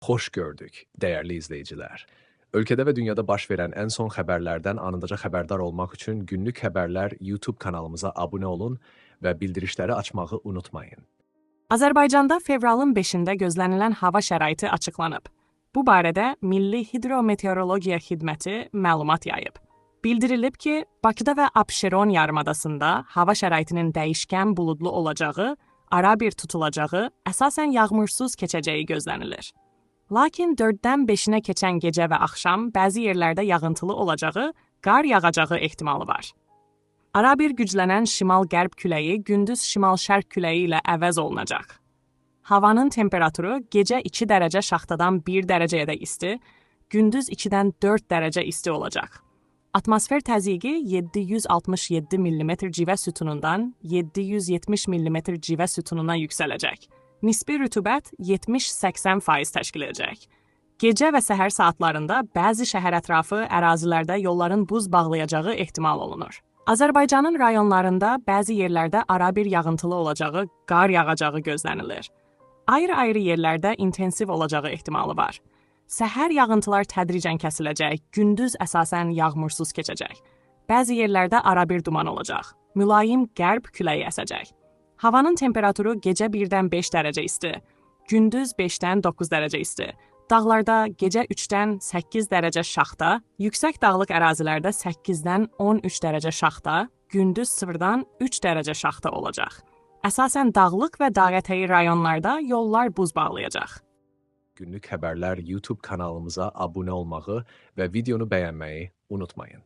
Hoş gördük, değerli izleyiciler. Ülkede ve dünyada baş verən ən son xəbərlərdən anındaca xəbərdar olmaq üçün Günlük Xəbərlər YouTube kanalımıza abunə olun və bildirişləri açmağı unutmayın. Azərbaycanda fevralın 5-də gözlənilən hava şəraiti açıqlanıb. Bu barədə Milli Hidrometeorologiya Xidməti məlumat yayıb. Bildirilib ki, Bakıda və Abşeron yarımadasında hava şəraitinin dəyişkən buludlu olacağı, arabir tutulacağı, əsasən yağmursuz keçəcəyi gözlənilir. Lakin 4-dən 5-nə keçən gecə və axşam bəzi yerlərdə yağıntılı olacağı, qar yağacağı ehtimalı var. Arabir güclənən şimal-qərb küləyi gündüz şimal-şərq küləyi ilə əvəz olunacaq. Havanın temperaturu gecə 2 dərəcə şaxtadan 1 dərəcəyə də isti, gündüz 2-dən 4 dərəcə isti olacaq. Atmosfer təzyiqi 767 mm civə sütunundan 770 mm civə sütununa yüksələcək. Nisbi rütubət 70-80% təşkil edəcək. Gecə və səhər saatlarında bəzi şəhər ətrafı ərazilərdə yolların buz bağlayacağı ehtimal olunur. Azərbaycanın rayonlarında bəzi yerlərdə arabir yağıntılı olacağı, qar yağacağı gözlənilir. Ayrı-ayrı yerlərdə intensiv olacağı ehtimalı var. Səhər yağıntılar tədricən kəsiləcək, gündüz əsasən yağmursuz keçəcək. Bəzi yerlərdə arabir duman olacaq. Mülayim qərb küləyi əsəcək. Havanın temperaturu gecə 1-dən 5 dərəcə isti, gündüz 5-dən 9 dərəcə isti. Dağlarda gecə 3-dən 8 dərəcə şaxta, yüksək dağlıq ərazilərdə 8-dən 13 dərəcə şaxta, gündüz 0-dan 3 dərəcə şaxta olacaq. Əsasən dağlıq və dağətəyi rayonlarda yollar buz bağlayacaq. Günlük Xəbərlər YouTube kanalımıza abunə olmağı və videonu bəyənməyi unutmayın.